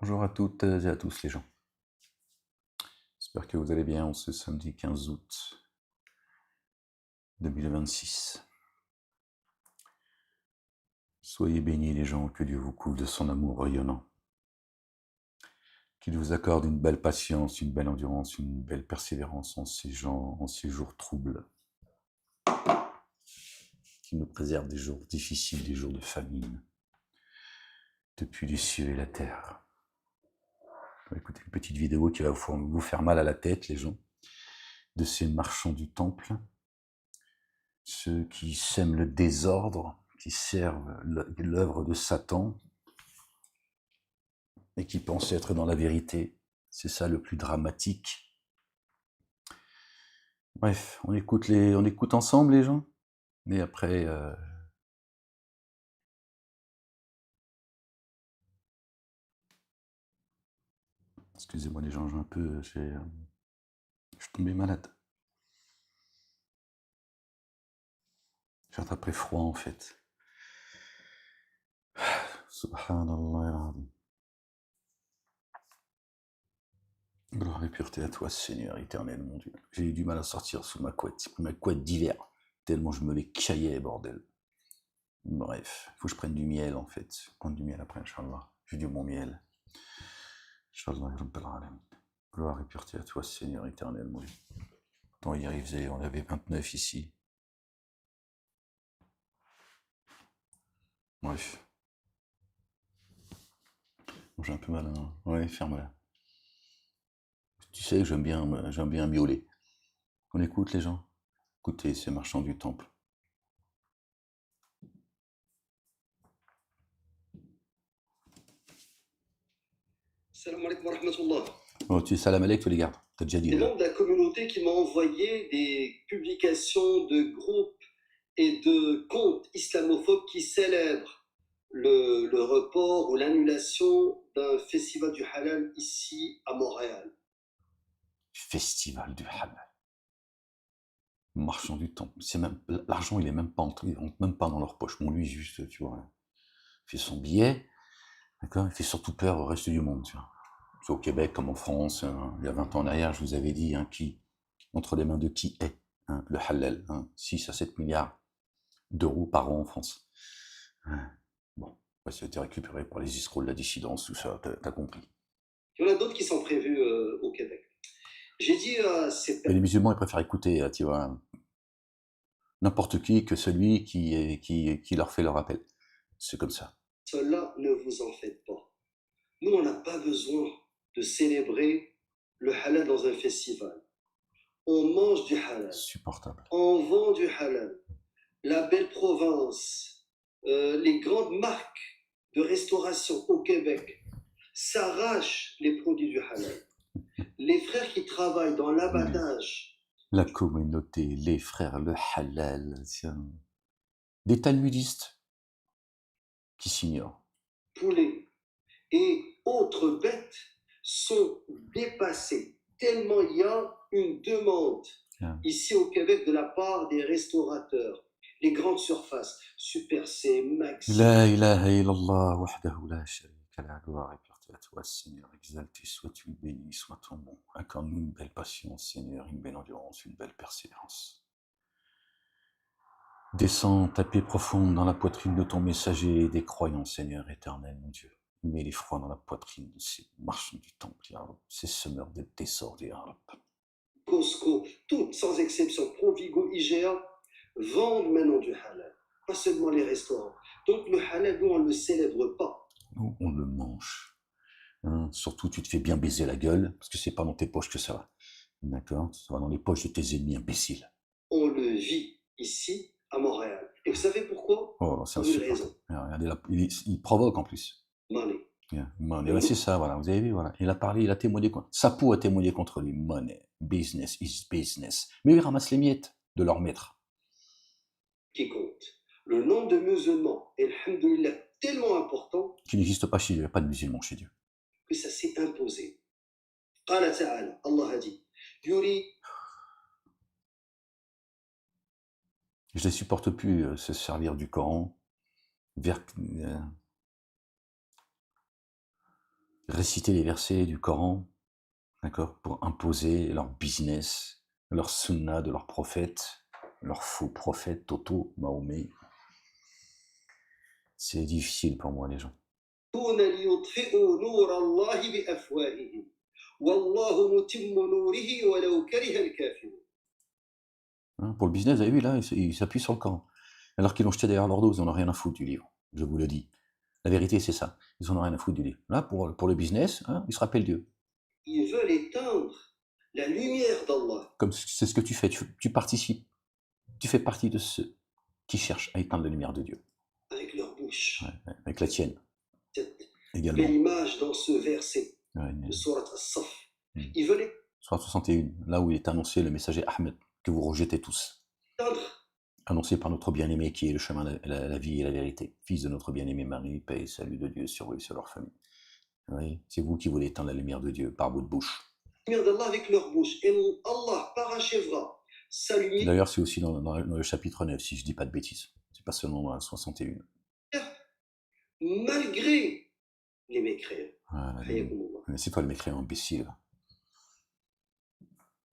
Bonjour à toutes et à tous les gens. J'espère que vous allez bien en ce samedi 15 août 2026. Soyez bénis les gens, que Dieu vous couvre de son amour rayonnant. Qu'il vous accorde une belle patience, une belle endurance, une belle persévérance en ces jours troubles. Qu'il nous préserve des jours difficiles, des jours de famine, depuis les cieux et la terre. Écoutez une petite vidéo qui va vous faire mal à la tête, les gens, de ces marchands du temple, ceux qui sèment le désordre, qui servent l'œuvre de Satan et qui pensent être dans la vérité. C'est ça le plus dramatique. Bref, on écoute ensemble les gens, mais après... Excusez-moi les gens, je suis tombé malade. J'ai attrapé froid en fait. Subhanallah. Gloire et pureté à toi, Seigneur éternel, mon Dieu. J'ai eu du mal à sortir sous ma couette d'hiver, tellement je me les caillais, bordel. Bref, il faut que je prenne du miel en fait. Je vais prendre du miel après, Inch'Allah. J'ai du bon miel. Inch'Allah, Rabbal Alamin. Gloire et pureté à toi, Seigneur éternel, mon Dieu. Attends, hier on avait 29 ici. Bref. J'ai un peu mal, hein. Ouais, ferme-la. Tu sais que j'aime bien miauler. On écoute les gens. Écoutez ces marchands du temple. Salam alaikum wa rahmatullah. Oh, tu es salam alek, tu les gardes. T'as déjà dit. Des membres de la communauté qui m'ont envoyé des publications de groupes et de comptes islamophobes qui célèbrent le report ou l'annulation d'un festival du halal ici à Montréal. Festival du halal. Marchand du temple. L'argent, il rentre même pas dans leur poche. Bon, lui, juste, tu vois, il fait son billet, d'accord. Il fait surtout peur au reste du monde, tu vois. C'est au Québec comme en France. Hein, il y a 20 ans en arrière, je vous avais dit, hein, entre les mains de qui est le halal, 6 à 7 milliards d'euros par an en France. Bon, ça a été récupéré par les escrocs de la dissidence, tout ça, t'as compris. Il y en a d'autres qui sont prévus au Québec. J'ai dit à ces Mais les musulmans, ils préfèrent écouter, tu vois, n'importe qui que celui qui leur fait leur appel. C'est comme ça. personnes-là, ne vous en faites pas. Nous, on n'a pas besoin de célébrer le halal dans un festival. On mange du halal. Supportable. On vend du halal. La belle province, les grandes marques de restauration au Québec s'arrachent les produits du halal. Les frères qui travaillent dans l'abattage. La communauté, les frères, le halal, des talmudistes qui s'ignorent. Poulet et autres bêtes sont dépassés tellement il y a une demande ici au Québec de la part des restaurateurs. Les grandes surfaces, Super C, Maxi. La ilaha illallah, wahdahu la sharika la, gloire et pureté à toi, Seigneur, exalté sois-tu, béni soit ton nom. Accorde-nous une belle patience, Seigneur, une belle endurance, une belle persévérance. Descends ta paix profonde dans la poitrine de ton messager et des croyants, Seigneur éternel, mon Dieu. Mets les froids dans la poitrine de ces marchands du temple, ces semeurs de désordre, Costco, toutes sans exception, Provigo, IGA, vendent maintenant du halal, pas seulement les restaurants. Donc le halal, nous, on ne le célèbre pas. Nous, on le mange. Surtout, tu te fais bien baiser la gueule, parce que c'est pas dans tes poches que ça va. D'accord? Ça va dans les poches de tes ennemis imbéciles. On le vit ici, à Montréal. Et vous savez pourquoi? Oh, c'est Pour une raison. Regardez là, il provoque en plus. Money. Money, c'est ça, voilà, vous avez vu, voilà. Il a parlé, il a témoigné contre. Sapou a témoigné contre lui. Money, business is business. Mais il ramasse les miettes de leur maître. Qui compte. Le nombre de musulmans, alhamdoulilah, tellement important. Qui n'existe pas chez Dieu, il n'y a pas de musulmans chez Dieu. Que ça s'est imposé. Qala ta'ala, Allah a dit, Yuri. Je ne les supporte plus, se servir du Coran. réciter les versets du Coran, d'accord, pour imposer leur business, leur sunna de leur prophète, leur faux prophète, Toto, Mahomet. C'est difficile pour moi, les gens. ليطفئوا نور الله بأفواههم والله متم نوره ولو كره الكافرون. Hein, pour le business, vous avez vu, là, ils s'appuient sur le Coran. Alors qu'ils l'ont jeté derrière leur dos, ils n'en ont rien à foutre du livre, je vous le dis. La vérité, c'est ça. Ils n'en ont rien à foutre du livre. Là, pour le business, hein, ils se rappellent Dieu. Ils veulent éteindre la lumière d'Allah. Comme c'est ce que tu fais, tu participes. Tu fais partie de ceux qui cherchent à éteindre la lumière de Dieu. Avec leur bouche. Ouais, avec la tienne. Cette également. belle image dans ce verset de Surat As-Saf. Ils veulent Surat 61, là où il est annoncé le messager Ahmed, que vous rejetez tous. éteindre. Annoncé par notre bien-aimé qui est le chemin, la vie et la vérité. Fils de notre bien-aimé Marie, paix et salut de Dieu sur eux et sur leur famille. Oui, c'est vous qui voulez éteindre la lumière de Dieu par votre bouche. La lumière d'Allah avec leur bouche. Et Allah parachèvera sa lumière. D'ailleurs, c'est aussi dans le chapitre 9, si je ne dis pas de bêtises. C'est pas seulement dans la 61. Malgré les mécréants. Voilà, mais c'est toi le mécréant, imbécile.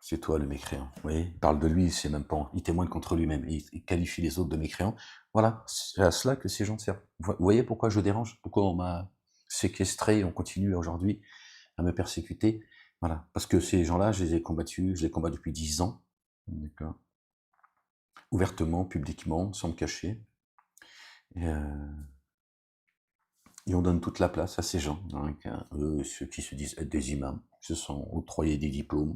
C'est toi le mécréant. Oui, il parle de lui, c'est même pas. Il témoigne contre lui-même. Il qualifie les autres de mécréants. Voilà, c'est à cela que ces gens servent. Vous voyez pourquoi je dérange? Pourquoi on m'a séquestré et on continue aujourd'hui à me persécuter? Voilà, parce que ces gens-là, je les ai combattus, je les combats depuis 10 ans. D'accord. Ouvertement, publiquement, sans me cacher. Et on donne toute la place à ces gens, hein, eux, ceux qui se disent être des imams, se sont octroyés des diplômes.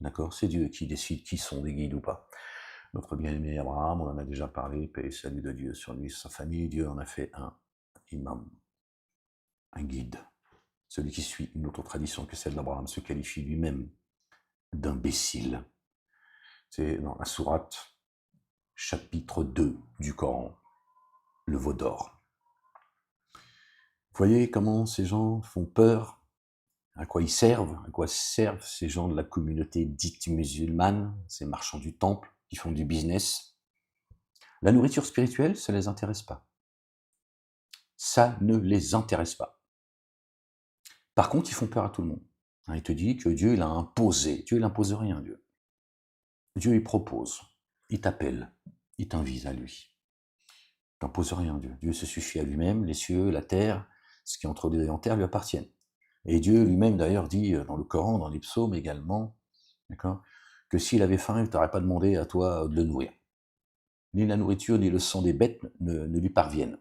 D'accord, c'est Dieu qui décide qui sont des guides ou pas. Notre bien-aimé Abraham, on en a déjà parlé, paix et salut de Dieu sur lui, sa famille, Dieu en a fait un imam, un guide. Celui qui suit une autre tradition que celle d'Abraham se qualifie lui-même d'imbécile. C'est dans la sourate, chapitre 2 du Coran, le veau d'or. Vous voyez comment ces gens font peur? À quoi ils servent? À quoi servent ces gens de la communauté dite musulmane, ces marchands du temple qui font du business? La nourriture spirituelle, ça ne les intéresse pas. Ça ne les intéresse pas. Par contre, ils font peur à tout le monde. Il te dit que Dieu, il a imposé. Dieu, il n'impose rien, Dieu. Dieu, il propose. Il t'appelle. Il t'invite à lui. Il t'impose rien, Dieu. Dieu se suffit à lui-même. Les cieux, la terre, ce qui est entre les deux et en terre lui appartiennent. Et Dieu lui-même, d'ailleurs, dit dans le Coran, dans les psaumes également, d'accord, que s'il avait faim, il ne t'aurait pas demandé à toi de le nourrir. Ni la nourriture, ni le sang des bêtes ne lui parviennent.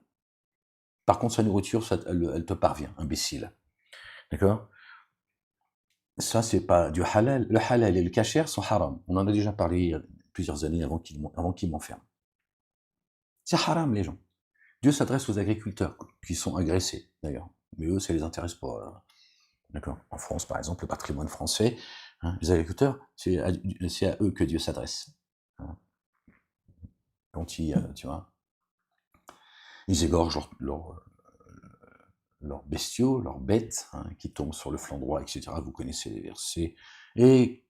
Par contre, sa nourriture, elle te parvient, imbécile. D'accord? Ça, c'est pas du halal. Le halal et le kasher sont haram. On en a déjà parlé il y a plusieurs années avant qu'ils m'enferment. C'est haram, les gens. Dieu s'adresse aux agriculteurs, qui sont agressés, d'ailleurs. Mais eux, ça les intéresse pas. D'accord? En France, par exemple, le patrimoine français, hein, les agriculteurs, c'est à eux que Dieu s'adresse. Hein. Quand ils, tu vois, ils égorgent leurs bestiaux, leurs bêtes, hein, qui tombent sur le flanc droit, etc. Vous connaissez les versets. Et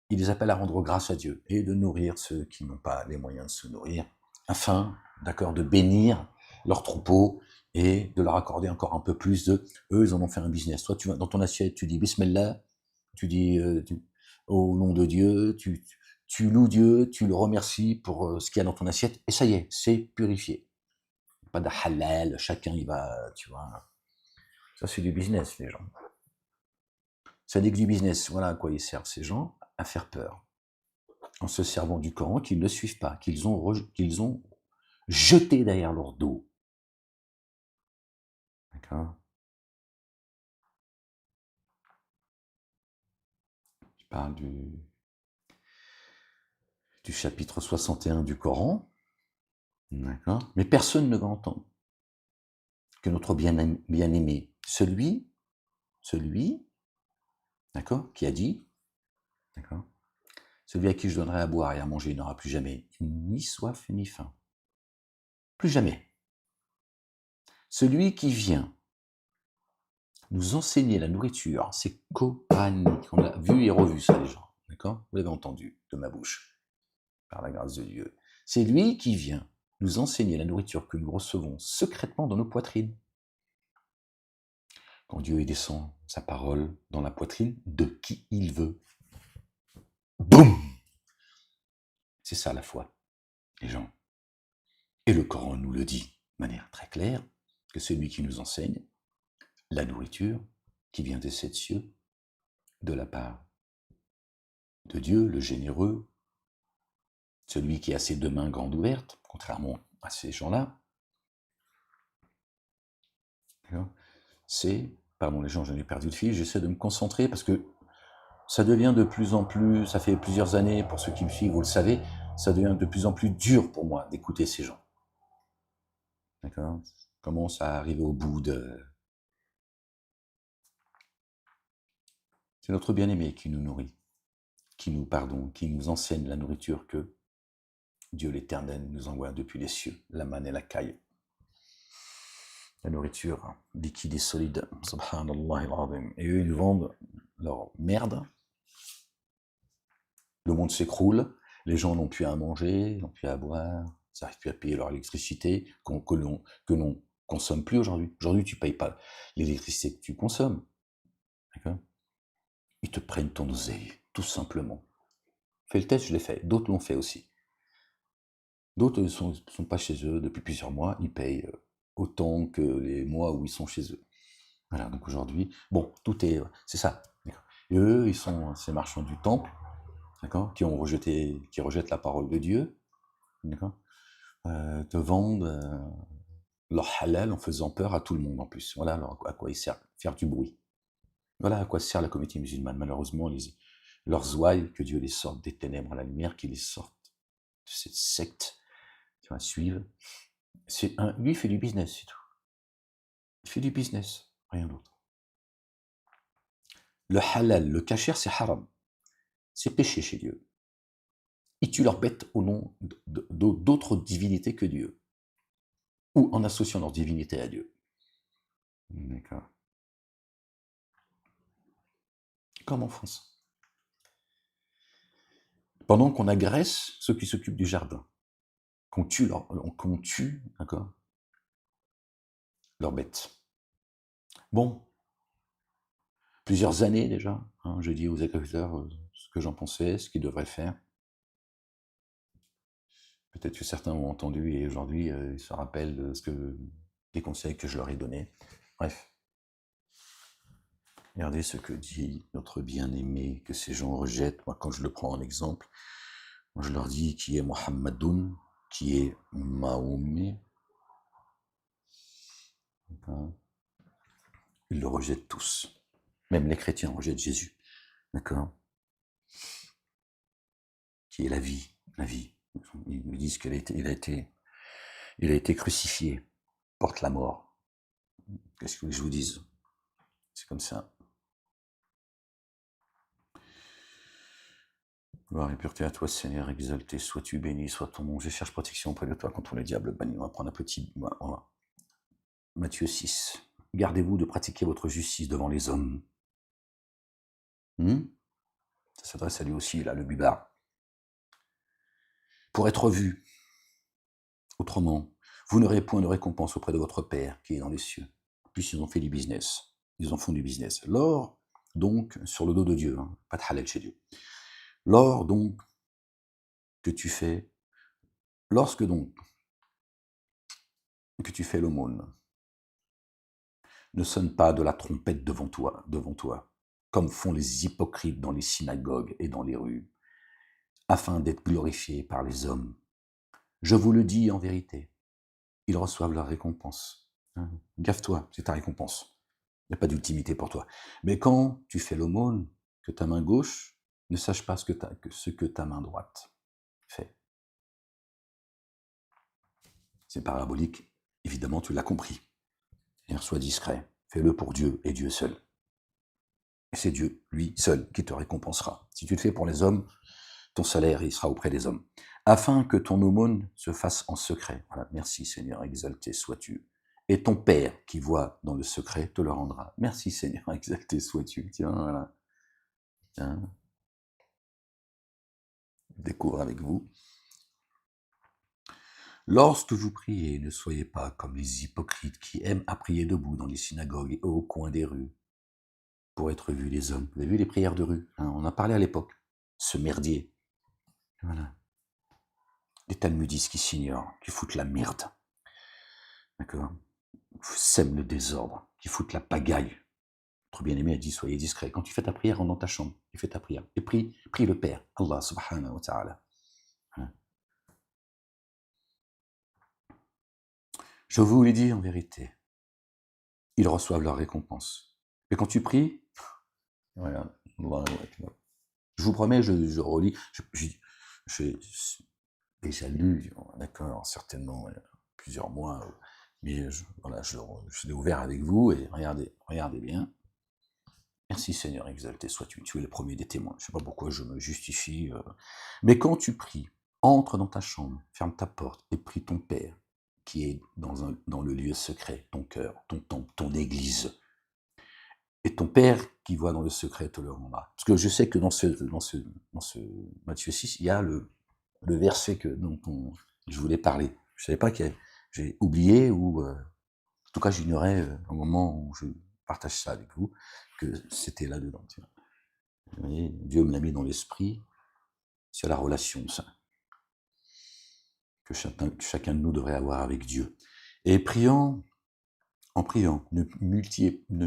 il les appelle à rendre grâce à Dieu et de nourrir ceux qui n'ont pas les moyens de se nourrir, afin, d'accord, de bénir leurs troupeaux et de leur accorder encore un peu plus de... Eux, ils en ont fait un business. Toi, tu vas dans ton assiette, tu dis Bismillah, tu dis au nom de Dieu, tu loues Dieu, tu le remercies pour ce qu'il y a dans ton assiette, et ça y est, c'est purifié. Pas de halal, chacun il va, tu vois. Ça, c'est du business, les gens. Ça n'est que du business. Voilà à quoi ils servent, ces gens, à faire peur. En se servant du Coran, qu'ils ne suivent pas, qu'ils ont jeté derrière leur dos. D'accord? Je parle du chapitre 61 du Coran. D'accord? Mais personne ne va entendre que notre bien-aimé, celui, d'accord, qui a dit, d'accord, celui à qui je donnerai à boire et à manger, il n'aura plus jamais ni soif ni faim. Plus jamais. Celui qui vient nous enseigner la nourriture, c'est coranique. On a vu et revu ça, les gens. D'accord? Vous l'avez entendu de ma bouche, par la grâce de Dieu. C'est lui qui vient nous enseigner la nourriture que nous recevons secrètement dans nos poitrines. quand Dieu il descend sa parole dans la poitrine de qui il veut. Boum! C'est ça la foi, les gens. Et le Coran nous le dit de manière très claire, que celui qui nous enseigne la nourriture qui vient des 7 cieux, de la part de Dieu, le généreux, celui qui a ses 2 mains grandes ouvertes, contrairement à ces gens-là, c'est, pardon les gens, j'en ai perdu le fil, j'essaie de me concentrer parce que ça devient de plus en plus, ça fait plusieurs années, pour ceux qui me suivent, vous le savez, ça devient de plus en plus dur pour moi d'écouter ces gens. D'accord? Je commence à arriver au bout de... C'est notre bien-aimé qui nous nourrit, qui nous enseigne la nourriture que Dieu l'Éternel nous envoie depuis les cieux, la manne et la caille. La nourriture liquide et solide, subhanallah al-azim. Et eux, ils nous vendent leur merde. Le monde s'écroule, les gens n'ont plus à manger, n'ont plus à boire, ils n'arrivent plus à payer leur électricité, que l'on consomme plus aujourd'hui. Aujourd'hui, tu ne payes pas l'électricité que tu consommes. D'accord? Ils te prennent ton oseille, tout simplement. Fais le test, je l'ai fait. D'autres l'ont fait aussi. D'autres ne sont pas chez eux depuis plusieurs mois, ils payent autant que les mois où ils sont chez eux. Voilà, donc aujourd'hui, bon, tout est... C'est ça. D'accord. Et eux, ils sont ces marchands du temple, d'accord, qui rejettent la parole de Dieu, d'accord, te vendent leur halal en faisant peur à tout le monde en plus. Voilà alors à quoi ils servent, faire du bruit. Voilà à quoi sert la communauté musulmane. Malheureusement, leurs ouailles, que Dieu les sorte des ténèbres à la lumière, qu'ils les sortent de cette secte, tu vas suivre. Lui, il fait du business, c'est tout. Il fait du business, rien d'autre. Le halal, le kasher, c'est haram. C'est péché chez Dieu. Ils tuent leurs bêtes au nom d'autres divinités que Dieu. Ou en associant leur divinité à Dieu. D'accord. Comme en France. Pendant qu'on agresse ceux qui s'occupent du jardin. Qu'on tue, d'accord, leurs bêtes. Bon, plusieurs années déjà, hein, je dis aux agriculteurs ce que j'en pensais, ce qu'ils devraient faire. Peut-être que certains ont entendu et aujourd'hui ils se rappellent des conseils que je leur ai donnés. Bref. Regardez ce que dit notre bien-aimé, que ces gens rejettent. Moi, quand je le prends en exemple, moi, je leur dis qui est Mohammedoun, qui est Mahomet. Ils le rejettent tous. Même les chrétiens rejettent Jésus. D'accord? Qui est la vie. La vie. Ils me disent qu'il a été crucifié, porte la mort. Qu'est-ce que je vous dise? C'est comme ça. Gloire et pureté à toi, Seigneur, exalté sois-tu, béni soit ton nom. Je cherche protection auprès de toi contre les diables bannis. On va prendre un petit... Matthieu 6. Gardez-vous de pratiquer votre justice devant les hommes. Ça s'adresse à lui aussi, là, le bubard. Pour être vu. Autrement, vous n'aurez point de récompense auprès de votre Père qui est dans les cieux. En plus, ils ont fait du business. Ils en font du business. L'or, donc, sur le dos de Dieu. Pas de halal chez Dieu. L'or, donc, que tu fais, lorsque donc que tu fais l'aumône, ne sonne pas de la trompette devant toi, comme font les hypocrites dans les synagogues et dans les rues, afin d'être glorifiés par les hommes. Je vous le dis en vérité, ils reçoivent leur récompense. Gaffe-toi, c'est ta récompense. Il n'y a pas d'ultimité pour toi. Mais quand tu fais l'aumône, que ta main gauche ne sache pas ce que ta main droite fait. C'est parabolique, évidemment, tu l'as compris. Sois discret, fais-le pour Dieu et Dieu seul. Et c'est Dieu, lui seul, qui te récompensera. Si tu le fais pour les hommes, ton salaire, il sera auprès des hommes. Afin que ton aumône se fasse en secret. Voilà, merci Seigneur, exalté sois-tu. Et ton Père, qui voit dans le secret, te le rendra. Merci Seigneur, exalté sois-tu. Tiens, voilà. Tiens. Je découvre avec vous. Lorsque vous priez, ne soyez pas comme les hypocrites qui aiment à prier debout dans les synagogues et au coin des rues pour être vus les hommes. Vous avez vu les prières de rue, hein, on en parlait à l'époque. Ce merdier. Voilà. Les talmudistes qui s'ignorent, qui foutent la merde. D'accord? Sèment le désordre, qui foutent la pagaille. Notre bien-aimé a dit, soyez discret. Quand tu fais ta prière, rentre dans ta chambre, tu fais ta prière. Et prie le Père, Allah subhanahu wa ta'ala. Hein. Je vous l'ai dit en vérité, ils reçoivent leur récompense. Et quand tu pries, voilà, je vous promets, je relis, j'ai déjà lu, d'accord, certainement plusieurs mois, mais voilà, je l'ai ouvert avec vous et regardez bien. Merci Seigneur, exalté sois-tu, tu es le premier des témoins. Je ne sais pas pourquoi je me justifie. Mais quand tu pries, entre dans ta chambre, ferme ta porte et prie ton Père, qui est dans le lieu secret, ton cœur, ton temple, ton église. Et ton Père qui voit dans le secret te le rendra. Parce que je sais que dans ce Matthieu 6, il y a le verset dont je voulais parler. Je ne savais pas j'ai oublié ou en tout cas j'ignorais au moment où je partage ça avec vous que c'était là-dedans. Vous voyez, Dieu me l'a mis dans l'esprit, c'est la relation ça, que chacun de nous devrait avoir avec Dieu. Et en priant, ne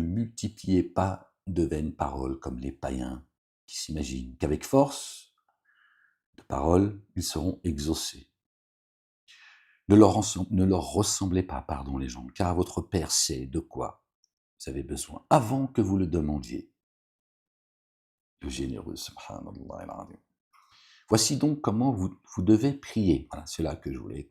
multipliez pas de vaines paroles comme les païens qui s'imaginent qu'avec force de paroles, ils seront exaucés. Ne leur ressemblez pas, les gens, car votre Père sait de quoi vous avez besoin avant que vous le demandiez. Le généreux, subhanallah al-azim. Voici donc comment vous devez prier. Voilà, c'est là que je voulais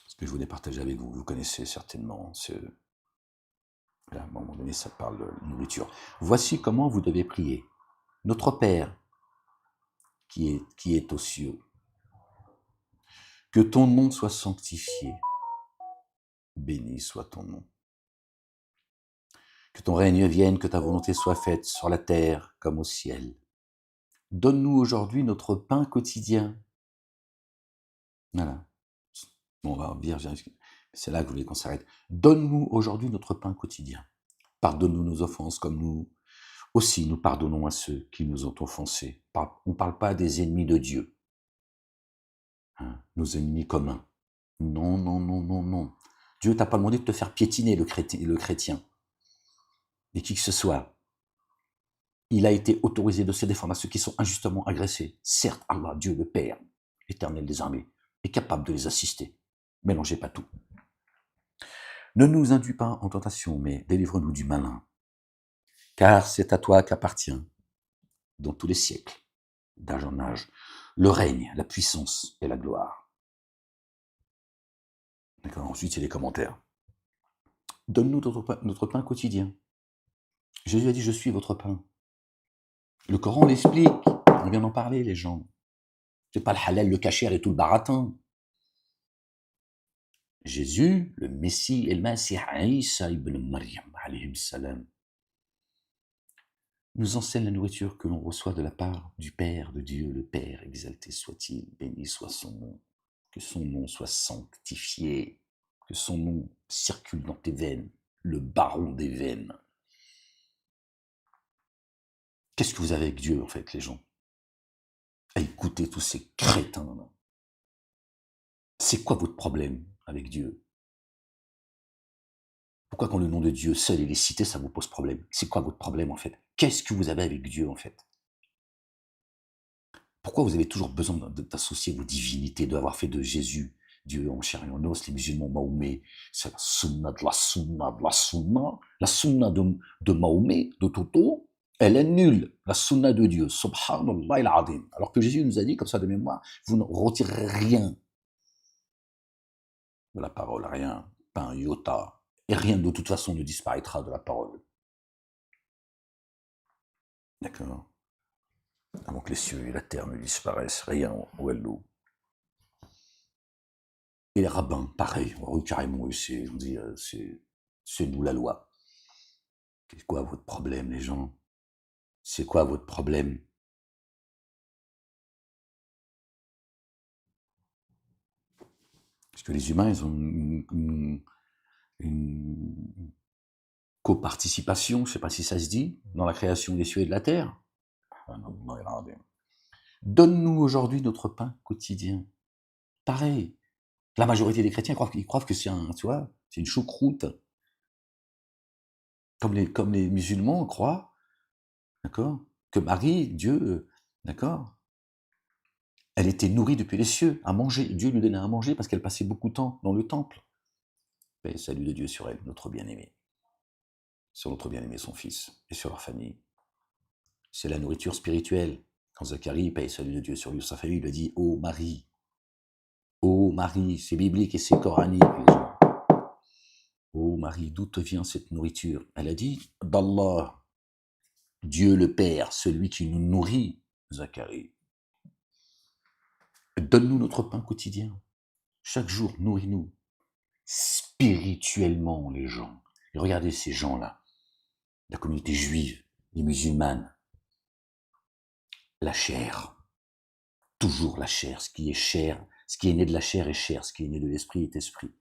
ce que je voulais partager avec vous. Vous connaissez certainement à un moment donné, ça parle de nourriture. Voici comment vous devez prier. Notre Père, qui est aux cieux, que ton nom soit sanctifié. Béni soit ton nom. Que ton règne vienne, que ta volonté soit faite sur la terre comme au ciel. Donne-nous aujourd'hui notre pain quotidien. Voilà. Bon, on va dire, c'est là que je voulais qu'on s'arrête. Donne-nous aujourd'hui notre pain quotidien. Pardonne-nous nos offenses comme nous aussi nous pardonnons à ceux qui nous ont offensés. On ne parle pas des ennemis de Dieu, hein, nos ennemis communs. Non, non, non, non, non. Dieu t'a pas demandé de te faire piétiner le chrétien, et qui que ce soit. Il a été autorisé de se défendre à ceux qui sont injustement agressés. Certes, Allah, Dieu le Père, éternel des armées, est capable de les assister. Mélangez pas tout. Ne nous induis pas en tentation, mais délivre-nous du malin. Car c'est à toi qu'appartient, dans tous les siècles, d'âge en âge, le règne, la puissance et la gloire. D'accord. Ensuite, il y a les commentaires. Donne-nous notre pain quotidien. Jésus a dit, je suis votre pain. Le Coran l'explique. On vient d'en parler, les gens. C'est pas le halal, le kasher et tout le baratin. Jésus, le Messie et le Messie Isa ibn Maryam, alayhi salam, nous enseigne la nourriture que l'on reçoit de la part du Père, de Dieu, le Père, exalté soit-il, béni soit son nom, que son nom soit sanctifié, que son nom circule dans tes veines, le baron des veines. Qu'est-ce que vous avez avec Dieu, en fait, les gens? À écouter tous ces crétins, là. C'est quoi votre problème avec Dieu? Pourquoi quand le nom de Dieu seul il est cité, ça vous pose problème? C'est quoi votre problème, en fait? Qu'est-ce que vous avez avec Dieu, en fait? Pourquoi vous avez toujours besoin d'associer vos divinités, d'avoir fait de Jésus Dieu en chair et en os, les musulmans, Mahomet, c'est la sunna de la sunna de la sunna. La sunna de Mahomet, de Toto, elle est nulle. La sunna de Dieu, subhanallah al-azim. Alors que Jésus nous a dit, comme ça de mémoire, vous ne retirez rien de la parole, rien, pas un iota. Et rien de toute façon ne disparaîtra de la parole. D'accord? Avant que les cieux et la terre ne disparaissent, rien, wallo. Et les rabbins, pareil, carrément, on dit, c'est nous la loi. C'est quoi votre problème, les gens? C'est quoi votre problème? Parce que les humains, ils ont une coparticipation, je ne sais pas si ça se dit, dans la création des cieux et de la terre. Donne-nous aujourd'hui notre pain quotidien. Pareil. La majorité des chrétiens ils croient que c'est c'est une choucroute. Comme les musulmans croient, d'accord, que Marie, Dieu, d'accord, elle était nourrie depuis les cieux, à manger. Dieu lui donnait à manger parce qu'elle passait beaucoup de temps dans le temple. Paix et salut de Dieu sur elle, notre bien-aimé. Sur notre bien-aimé, son fils, et sur leur famille. C'est la nourriture spirituelle. Quand Zacharie, paix et salut de Dieu sur lui, sa famille, il a dit « Ô Marie ». Ô Marie, c'est biblique et c'est coranique, les gens. Ô Marie, d'où te vient cette nourriture? Elle a dit « d'Allah, Dieu le Père, celui qui nous nourrit, Zacharie. Donne-nous notre pain quotidien. Chaque jour, nourris-nous. Spirituellement, les gens. Et regardez ces gens-là, la communauté juive, les musulmanes. La chair. Toujours la chair. Ce qui est chair, ce qui est né de la chair est chair. Ce qui est né de l'esprit est esprit.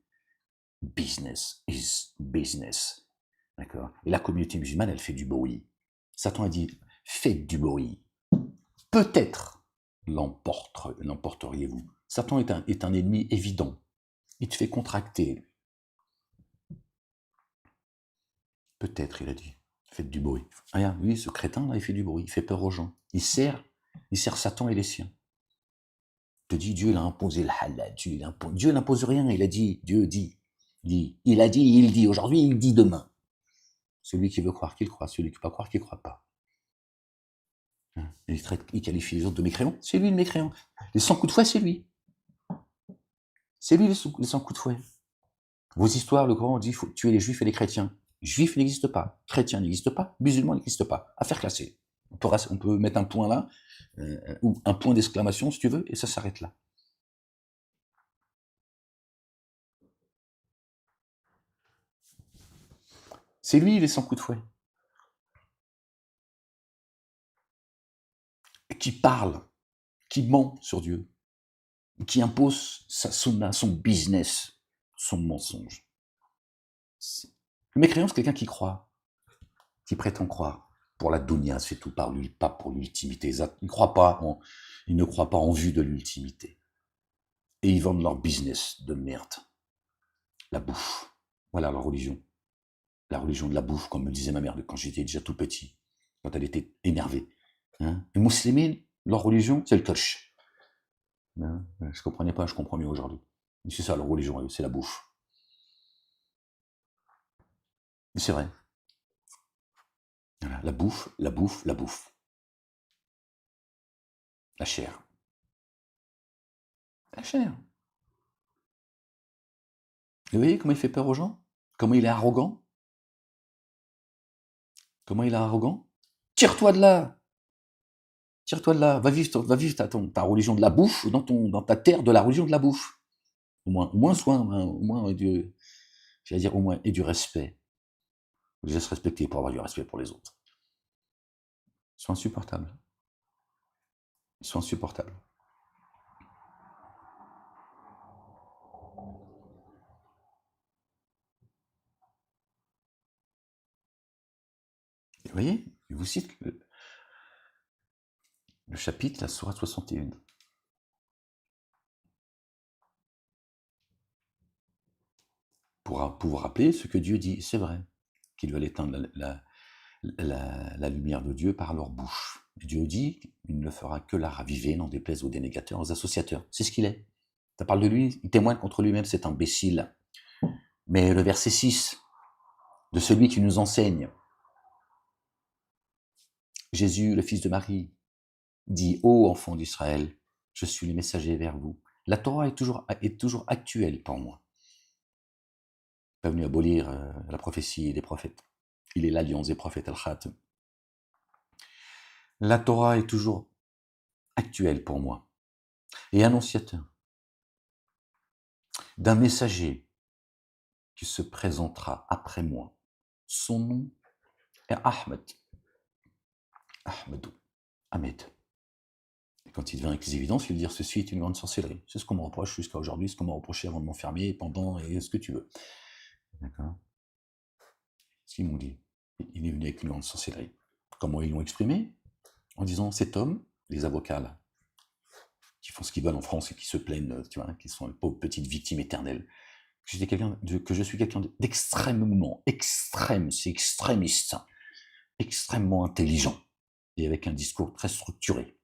Business is business. D'accord? Et la communauté musulmane, elle fait du bruit. Satan a dit, faites du bruit. Peut-être l'emporteriez-vous. Satan est un ennemi évident. Il te fait contracter. Peut-être, il a dit. Faites du bruit. Regarde, lui, ce crétin-là, il fait du bruit. Il fait peur aux gens. Il sert Satan et les siens. Il te dit, Dieu l'a imposé le halal. Dieu n'impose rien. Il a dit, Dieu dit. Il a dit, il dit. Aujourd'hui, il dit demain. Celui qui veut croire qu'il croit. Celui qui ne veut pas croire qu'il ne croit pas. Il qualifie les autres de mécréants. C'est lui le mécréant. Les 100 coups de fouet, c'est lui. C'est lui les 100 coups de fouet. Vos histoires, le Coran dit, il faut tuer les juifs et les chrétiens. Juif n'existe pas, chrétien n'existe pas, musulman n'existe pas. Affaire classée. On peut mettre un point là, ou un point d'exclamation si tu veux, et ça s'arrête là. C'est lui les 100 coups de fouet. Qui parle, qui ment sur Dieu, qui impose son business, son mensonge. Le mécréant, c'est quelqu'un qui croit, qui prétend croire. Pour la dunya, c'est tout, pas pour l'ultimité. Il ne croit pas en vue de l'ultimité. Et ils vendent leur business de merde. La bouffe. Voilà leur religion. La religion de la bouffe, comme me disait ma mère quand j'étais déjà tout petit, quand elle était énervée. Hein. Les musulmans, leur religion, c'est le kirsch. Hein. Je ne comprenais pas, je comprends mieux aujourd'hui. C'est ça leur religion, c'est la bouffe. Mais c'est vrai. Voilà, la bouffe, la bouffe, la bouffe. La chair. La chair. Et vous voyez comment il fait peur aux gens? Comment il est arrogant? Comment il est arrogant? Tire-toi de là! Tire-toi de là! Va vivre ta religion de la bouffe dans ta terre de la religion de la bouffe. Au moins soin, au moins j'allais dire au moins, et du respect. Vous devez se respecter pour avoir du respect pour les autres. Ils sont insupportables. Ils sont insupportables. Et vous voyez, je vous cite le chapitre, la sourate 61. Pour vous rappeler ce que Dieu dit. C'est vrai qu'ils veulent éteindre la lumière de Dieu par leur bouche. Et Dieu dit, il ne fera que la raviver, n'en déplaise aux dénégateurs, aux associateurs. C'est ce qu'il est. Ça parle de lui, il témoigne contre lui-même, cet imbécile. Mais le verset 6, de celui qui nous enseigne, Jésus, le fils de Marie, dit « Ô enfants d'Israël, je suis le messager vers vous. » La Torah est toujours actuelle pour moi. Il n'est pas venu abolir la prophétie des prophètes. Il est l'alliance des prophètes, al-Khatam. La Torah est toujours actuelle pour moi. Et annonciateur d'un messager qui se présentera après moi. Son nom est Ahmed. Ahmed. Et quand il devient avec les évidences, il veut dire ceci est une grande sorcellerie. C'est ce qu'on me reproche jusqu'à aujourd'hui, ce qu'on m'a reproché avant de m'enfermer, pendant, et ce que tu veux. D'accord. Ce qu'ils m'ont dit. Il est venu avec une grande sorcellerie. Comment ils l'ont exprimé? En disant cet homme, les avocats là, qui font ce qu'ils veulent en France et qui se plaignent, tu vois, qui sont les pauvres petites victimes éternelles, que je suis quelqu'un d'extrêmement, extrême, c'est extrémiste, extrêmement intelligent, et avec un discours très structuré.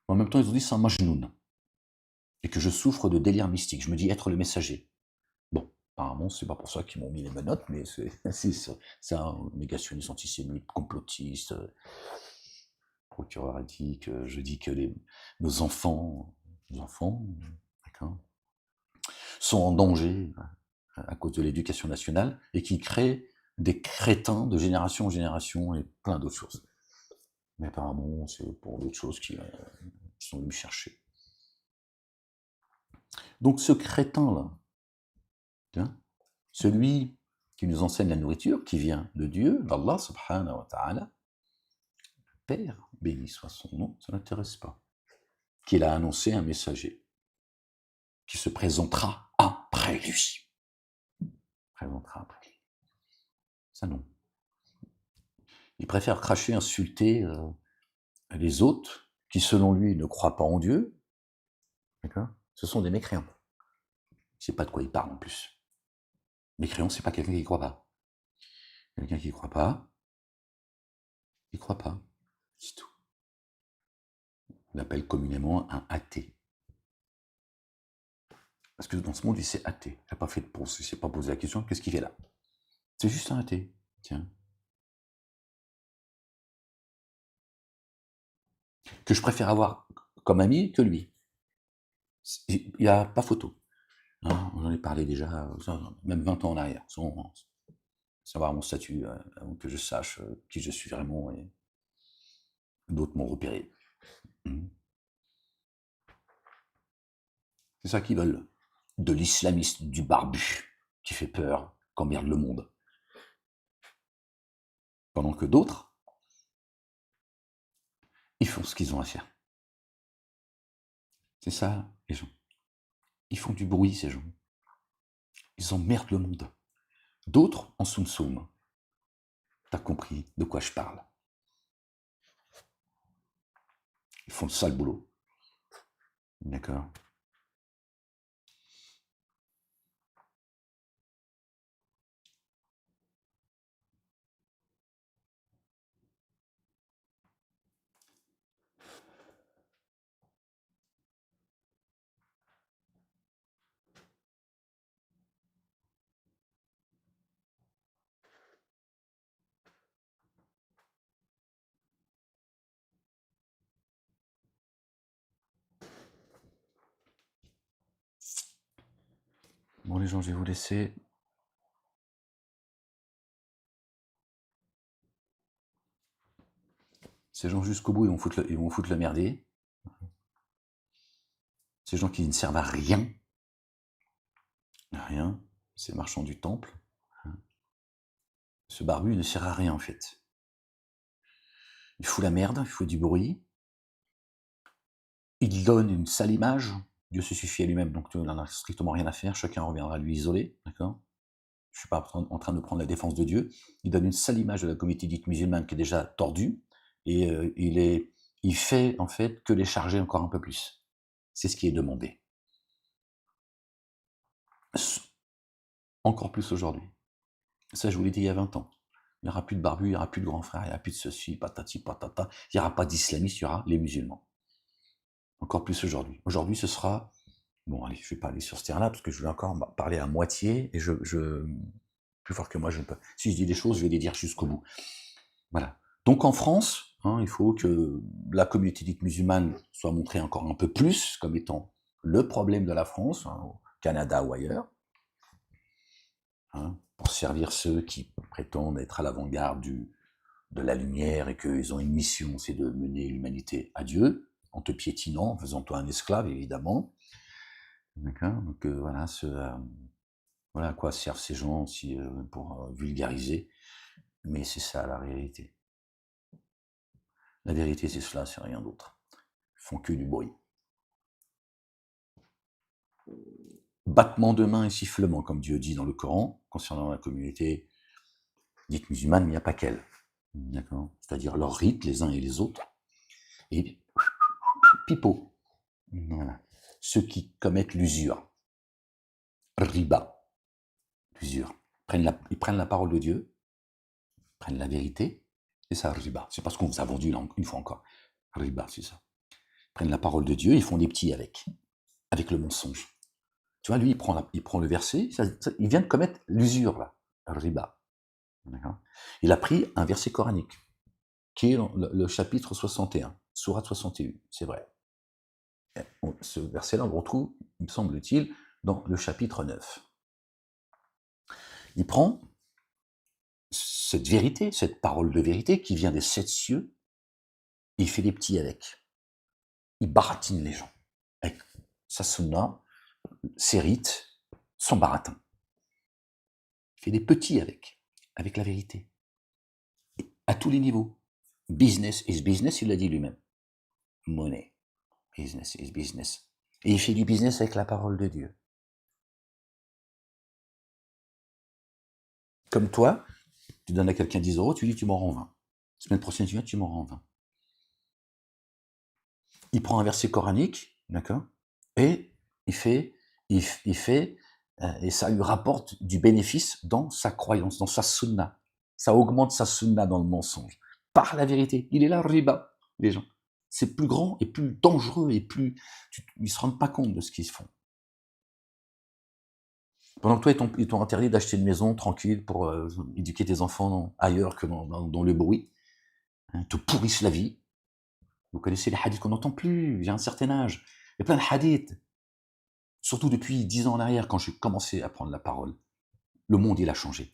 En même temps, ils ont dit c'est un majnoun, et que je souffre de délire mystique. Je me dis être le messager. Bon, apparemment, c'est pas pour ça qu'ils m'ont mis les menottes, mais c'est un négationniste antisémite, complotiste. Procureur a dit que je dis que nos enfants, d'accord, sont en danger à cause de l'éducation nationale et qui crée des crétins de génération en génération et plein d'autres choses. Mais apparemment, c'est pour d'autres choses qui sont venus me chercher. Donc ce crétin-là, celui qui nous enseigne la nourriture, qui vient de Dieu, d'Allah subhanahu wa ta'ala, Père, béni soit son nom, ça n'intéresse pas, qu'il a annoncé un messager qui se présentera après lui. Présentera après lui. Ça non. Il préfère cracher, insulter les autres qui, selon lui, ne croient pas en Dieu. D'accord. Ce sont des mécréants. Je ne sais pas de quoi il parle en plus. Mécréant, c'est pas quelqu'un qui ne croit pas. Quelqu'un qui ne croit pas, il ne croit pas. C'est tout. On l'appelle communément un athée. Parce que dans ce monde, il s'est athée. Il n'a pas fait de pause, il ne s'est pas posé la question, qu'est-ce qu'il fait là? C'est juste un athée. Tiens. Que je préfère avoir comme ami que lui. Il n'y a pas photo. Hein, on en a parlé déjà, même 20 ans en arrière, sans savoir mon statut, avant que je sache qui je suis vraiment, et d'autres m'ont repéré. C'est ça qu'ils veulent. De l'islamiste, du barbu, qui fait peur, qu'emmerde le monde. Pendant que d'autres, ils font ce qu'ils ont à faire. C'est ça, les gens. Ils font du bruit, ces gens. Ils emmerdent le monde. D'autres, en soum-soum. T'as compris de quoi je parle. Ils font le sale boulot. D'accord. Bon, les gens, je vais vous laisser. Ces gens, jusqu'au bout, ils vont foutre le merdier. Ces gens qui ne servent à rien. Rien. Ces marchands du temple. Ce barbu ne sert à rien, en fait. Il fout la merde, il faut du bruit. Il donne une sale image. Dieu se suffit à lui-même, donc tu n'en as strictement rien à faire. Chacun reviendra lui isolé, d'accord? Je ne suis pas en train de prendre la défense de Dieu. Il donne une sale image de la communauté dite musulmane qui est déjà tordue, et il fait en fait que les charger encore un peu plus. C'est ce qui est demandé. Encore plus aujourd'hui. Ça, je vous l'ai dit il y a 20 ans. Il n'y aura plus de barbus, il n'y aura plus de grands frères, il n'y aura plus de ceci, patati, patata. Il n'y aura pas d'islamistes, il y aura les musulmans. Encore plus aujourd'hui. Aujourd'hui, ce sera... Bon, allez, je ne vais pas aller sur ce terrain-là, parce que je vais encore parler à moitié, et plus fort que moi, je ne peux... Si je dis des choses, je vais les dire jusqu'au bout. Voilà. Donc en France, il faut que la communauté dite musulmane soit montrée encore un peu plus comme étant le problème de la France, au Canada ou ailleurs, pour servir ceux qui prétendent être à l'avant-garde de la lumière et qu'ils ont une mission, c'est de mener l'humanité à Dieu, en te piétinant, en faisant toi un esclave, évidemment. D'accord. Donc voilà, voilà à quoi servent ces gens aussi pour vulgariser, mais c'est ça la réalité. La vérité, c'est cela, c'est rien d'autre. font que du bruit. Battement de mains et sifflement, comme Dieu dit dans le Coran, concernant la communauté dite musulmane, mais il n'y a pas qu'elle. D'accord ? C'est-à-dire leurs rites, les uns et les autres. Et pipeau. Voilà. Ceux qui commettent l'usure. Riba. L'usure. Ils prennent la parole de Dieu, prennent la vérité, et ça, riba. C'est parce qu'on vous a vendu là, une fois encore. Riba, c'est ça. Ils prennent la parole de Dieu, ils font des petits avec le mensonge. Tu vois, lui, il prend le verset, il vient de commettre l'usure, là, riba. D'accord ? Il a pris un verset coranique, qui est le chapitre 61, sourate 61, c'est vrai. Ce verset-là, on le retrouve, il me semble-t-il, dans le chapitre 9. Il prend cette vérité, cette parole de vérité qui vient des 7 cieux, et il fait des petits avec. Il baratine les gens. Avec sa sunna, ses rites, son baratin. Il fait des petits avec la vérité. Et à tous les niveaux. Business is business, il l'a dit lui-même. Money. Business is business. Et il fait du business avec la parole de Dieu. Comme toi, tu donnes à quelqu'un 10 euros, tu dis tu m'en rends 20. Semaine prochaine, tu viens, tu m'en rends 20. Il prend un verset coranique, d'accord, et il fait, et ça lui rapporte du bénéfice dans sa croyance, dans sa sunna. Ça augmente sa sunna dans le mensonge. Par la vérité. Il est là, riba, les gens. C'est plus grand et plus dangereux et plus... Ils ne se rendent pas compte de ce qu'ils font. Pendant que toi, ils t'ont interdit d'acheter une maison tranquille pour éduquer tes enfants ailleurs que dans le bruit. Hein, te pourrissent la vie. Vous connaissez les hadiths qu'on n'entend plus, j'ai un certain âge. Il y a plein de hadiths. Surtout depuis 10 ans en arrière, quand j'ai commencé à prendre la parole. Le monde, il a changé.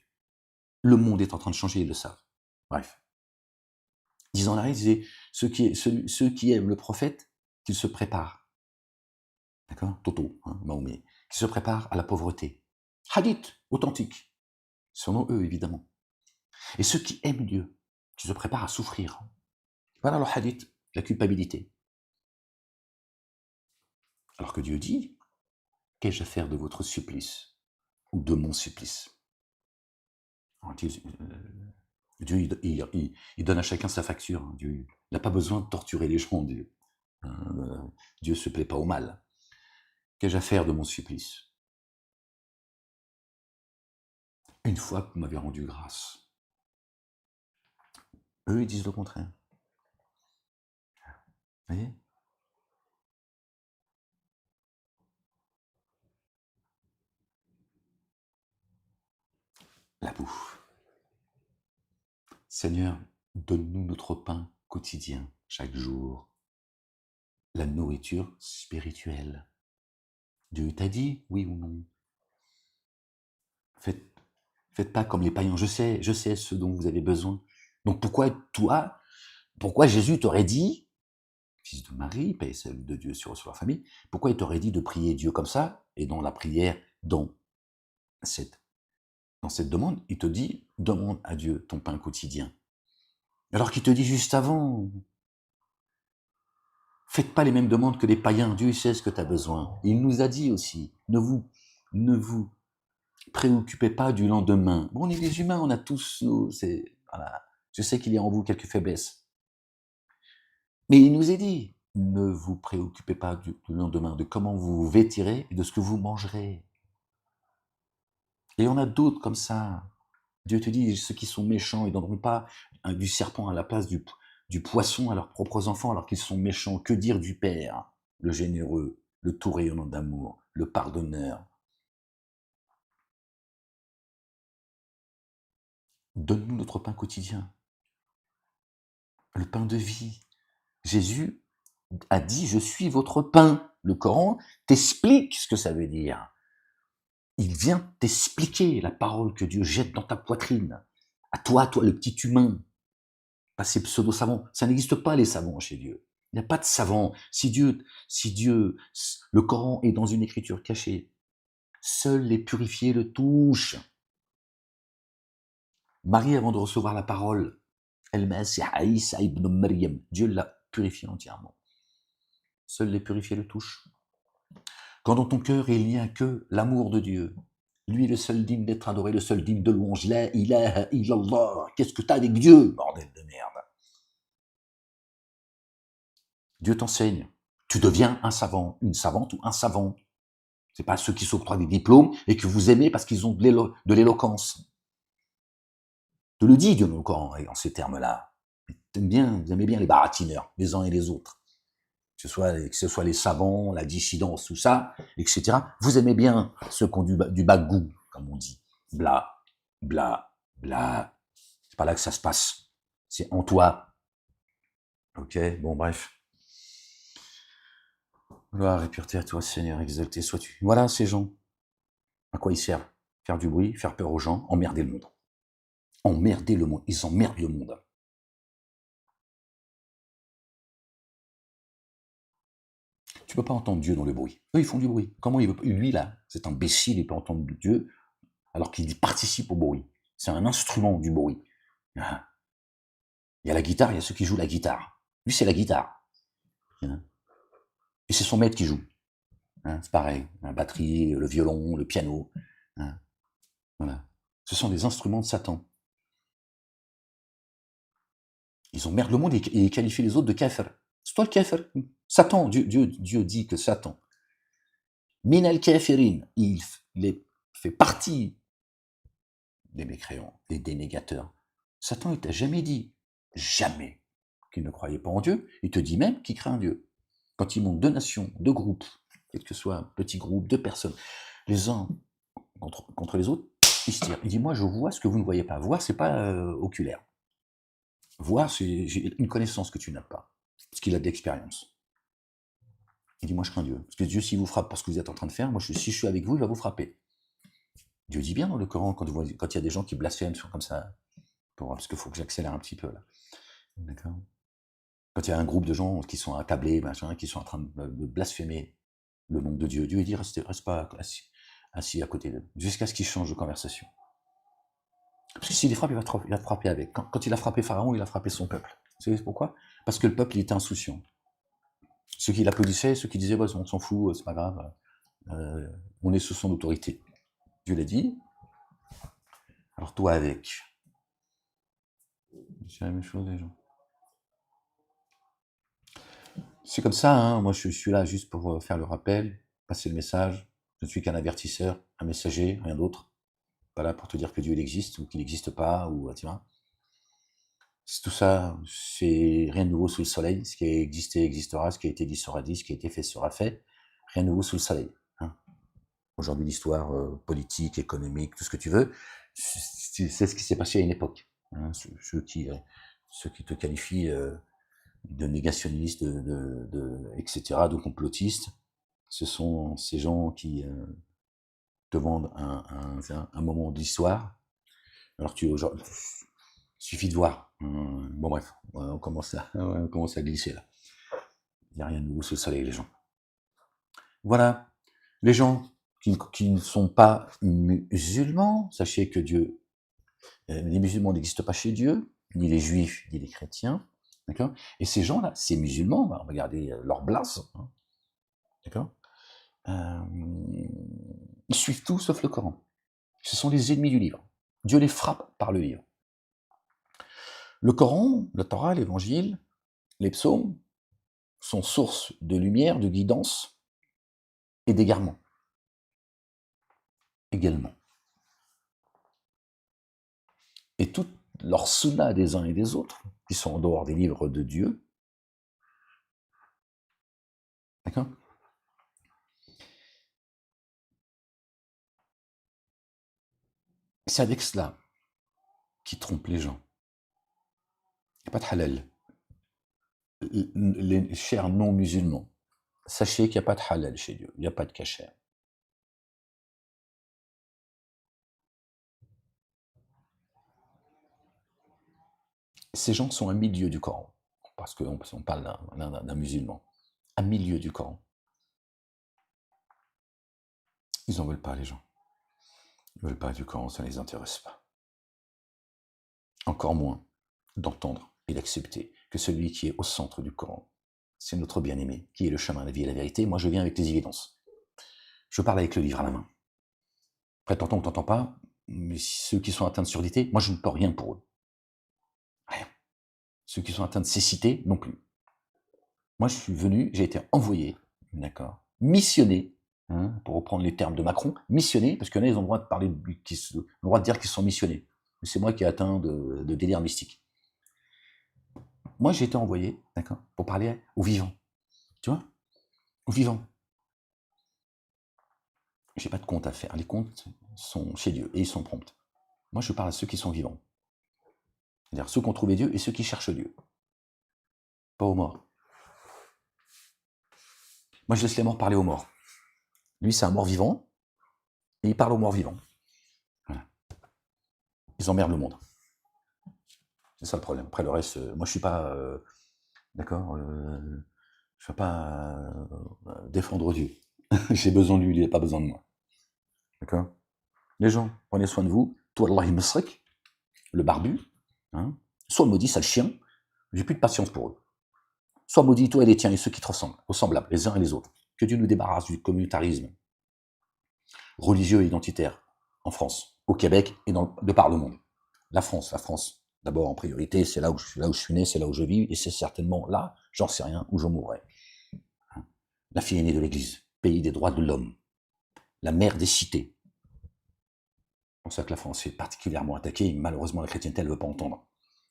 Le monde est en train de changer, ils le savent. Bref. 10 ans en arrière, ils disaient, ceux qui aiment le prophète, qu'ils se préparent. D'accord ? Toto, hein, Mahomet. Qu'ils se préparent à la pauvreté. Hadith, authentique. Selon eux, évidemment. Et ceux qui aiment Dieu, qui se préparent à souffrir. Voilà le hadith, la culpabilité. Alors que Dieu dit, qu'ai-je à faire de votre supplice ou de mon supplice ? Dieu, il donne à chacun sa facture. Dieu n'a pas besoin de torturer les gens. Dieu ne se plaît pas au mal. Qu'ai-je à faire de mon supplice ? Une fois que vous m'avez rendu grâce. Eux, ils disent le contraire. Vous voyez ? La bouffe. Seigneur, donne-nous notre pain quotidien, chaque jour. La nourriture spirituelle. Dieu t'a dit, oui ou non ? Faites pas comme les païens. Je sais ce dont vous avez besoin. Donc pourquoi Jésus t'aurait dit, fils de Marie, paix et salut de Dieu sur la famille, pourquoi il t'aurait dit de prier Dieu comme ça, et dans la prière, dans cette demande, il te dit, demande à Dieu ton pain quotidien. Alors qu'il te dit juste avant, faites pas les mêmes demandes que les païens, Dieu sait ce que tu as besoin. Il nous a dit aussi, ne vous préoccupez pas du lendemain. Bon, on est des humains, on a tous voilà. Je sais qu'il y a en vous quelques faiblesses. Mais il nous est dit, ne vous préoccupez pas du lendemain, de comment vous vous vêtirez et de ce que vous mangerez. Et on a d'autres comme ça. Dieu te dit, ceux qui sont méchants, ils ne donneront pas du serpent à la place du poisson à leurs propres enfants alors qu'ils sont méchants. Que dire du Père, le généreux, le tout rayonnant d'amour, le pardonneur ? Donne-nous notre pain quotidien, le pain de vie. Jésus a dit, je suis votre pain. Le Coran t'explique ce que ça veut dire. Il vient t'expliquer la parole que Dieu jette dans ta poitrine. À toi, le petit humain. Pas ces pseudo-savants. Ça n'existe pas, les savants, chez Dieu. Il n'y a pas de savants. Si Dieu, le Coran est dans une écriture cachée, seuls les purifiés le touchent. Marie, avant de recevoir la parole, elle m'a Isa ibn Maryam. Dieu l'a purifiée entièrement. seuls les purifiés le touchent. Quand dans ton cœur il n'y a que l'amour de Dieu, lui le seul digne d'être adoré, le seul digne de louange, la ilaha illallah, qu'est-ce que t'as avec Dieu, bordel de merde? Dieu t'enseigne. Tu deviens un savant, une savante ou un savant. C'est pas ceux qui s'octroient des diplômes et que vous aimez parce qu'ils ont de l'éloquence. Te le dit Dieu dans le Coran, en ces termes-là. Vous aimez bien les baratineurs, les uns et les autres. Que ce soit les savants, la dissidence, tout ça, etc. Vous aimez bien ceux qui ont du bagou, comme on dit. Bla, bla, bla. C'est pas là que ça se passe. C'est en toi. Ok, bon, bref. Gloire et pureté à toi, Seigneur, exalté sois-tu. Voilà ces gens. À quoi ils servent? Faire du bruit, faire peur aux gens, emmerder le monde. Emmerder le monde. Ils emmerdent le monde. Tu peux pas entendre Dieu dans le bruit. Eux, ils font du bruit. Comment lui, là, cet imbécile, il peut entendre Dieu alors qu'il participe au bruit. C'est un instrument du bruit. Il y a la guitare, il y a ceux qui jouent la guitare. Lui, c'est la guitare. Et c'est son maître qui joue. C'est pareil. La batterie, le violon, le piano. Voilà. Ce sont des instruments de Satan. Ils emmerdent le monde et ils qualifient les autres de kafir. C'est toi le kafir. Satan, Dieu dit que Satan, min al-kafirin, il fait partie des mécréants, des dénégateurs. Satan, il t'a jamais dit, jamais, qu'il ne croyait pas en Dieu. Il te dit même qu'il craint un Dieu. Quand il monte deux nations, deux groupes, quel que soit un petit groupe, deux personnes, les uns contre les autres, il se tire. Il dit, moi, je vois ce que vous ne voyez pas. Voir, c'est pas oculaire. Voir, c'est j'ai une connaissance que tu n'as pas, parce qu'il a de l'expérience. Il dit, moi, je crains Dieu. Parce que Dieu, s'il vous frappe pour ce que vous êtes en train de faire, moi, si je suis avec vous, il va vous frapper. Dieu dit bien dans le Coran, quand il y a des gens qui blasphèment comme ça, parce qu'il faut que j'accélère un petit peu, là. D'accord. Quand il y a un groupe de gens qui sont attablés, qui sont en train de blasphémer le nom de Dieu, Dieu dit, reste pas assis à côté d'eux, jusqu'à ce qu'ils changent de conversation. Parce que s'il les frappe, il va te frapper avec. Quand il a frappé Pharaon, il a frappé son peuple. Vous savez pourquoi? Parce que le peuple, il était insouciant. Ceux qui l'applaudissaient, ceux qui disaient, on s'en fout, c'est pas grave, on est sous son autorité. Dieu l'a dit. Alors toi avec. C'est la même chose, les gens. C'est comme ça, hein. Moi je suis là juste pour faire le rappel, passer le message. Je ne suis qu'un avertisseur, un messager, rien d'autre. Pas là pour te dire que Dieu il existe ou qu'il n'existe pas, ou tu vois. Tout ça, c'est rien de nouveau sous le soleil. Ce qui a existé existera, ce qui a été dit sera dit, ce qui a été fait sera fait. Rien de nouveau sous le soleil. Hein. Aujourd'hui, l'histoire politique, économique, tout ce que tu veux, c'est ce qui s'est passé à une époque. Hein. Ceux qui te qualifient de négationniste, etc., de complotiste, ce sont ces gens qui te vendent un moment de l'histoire. Alors il suffit de voir. Bon bref, on commence à glisser là. Il n'y a rien de nouveau sous le soleil, les gens. Voilà, les gens qui ne sont pas musulmans, sachez que Dieu, les musulmans n'existent pas chez Dieu, ni les juifs, ni les chrétiens. D'accord. Et ces gens-là, ces musulmans, regardez leur blase, hein, d'accord. Ils suivent tout sauf le Coran. Ce sont les ennemis du livre. Dieu les frappe par le livre. Le Coran, la Torah, l'Évangile, les psaumes sont source de lumière, de guidance et d'égarement. Également. Et toute leur sunna des uns et des autres, qui sont en dehors des livres de Dieu, d'accord. C'est avec cela qui trompe les gens. Il n'y a pas de halal. Les chers non-musulmans, sachez qu'il n'y a pas de halal chez Dieu, il n'y a pas de kasher. Ces gens sont à milieu du Coran, parce qu'on parle d'un musulman, à milieu du Coran. Ils n'en veulent pas, les gens. Ils ne veulent pas du Coran, ça ne les intéresse pas. Encore moins d'entendre et d'accepter que celui qui est au centre du Coran c'est notre bien-aimé, qui est le chemin, la vie et la vérité. Moi, je viens avec les évidences. Je parle avec le livre à la main. Après, t'entends ou t'entends pas, mais ceux qui sont atteints de surdité, moi, je ne peux rien pour eux. Rien. Ceux qui sont atteints de cécité, non plus. Moi, je suis venu, j'ai été envoyé, d'accord, missionné, hein, pour reprendre les termes de Macron, missionné, parce qu'il y en a, ils ont le droit de parler, ont le droit de dire qu'ils sont missionnés. Mais c'est moi qui ai atteint de délire mystique. Moi, j'ai été envoyé, d'accord, pour parler aux vivants. Tu vois, aux vivants. J'ai pas de compte à faire. Les comptes sont chez Dieu et ils sont prompts. Moi, je parle à ceux qui sont vivants. C'est-à-dire ceux qui ont trouvé Dieu et ceux qui cherchent Dieu. Pas aux morts. Moi, je laisse les morts parler aux morts. Lui, c'est un mort vivant et il parle aux morts vivants. Voilà. Ils emmerdent le monde. C'est ça le problème. Après, le reste, moi, je suis pas... d'accord, je ne vais pas défendre Dieu. J'ai besoin de lui, il n'a pas besoin de moi. D'accord. Les gens, prenez soin de vous. Toi, Allah Masrik, le barbu, hein, soit maudit, sale chien, j'ai plus de patience pour eux. Soit maudit, toi et les tiens, et ceux qui te ressemblent, ressemblables, les uns et les autres. Que Dieu nous débarrasse du communautarisme religieux et identitaire en France, au Québec et de par le monde. La France, d'abord en priorité, c'est là où je suis né, c'est là où je vis, et c'est certainement là, j'en sais rien, où je mourrai. La fille aînée de l'Église, pays des droits de l'homme, la mère des cités. C'est pour ça que la France est particulièrement attaquée, et malheureusement la chrétienté, elle ne veut pas entendre.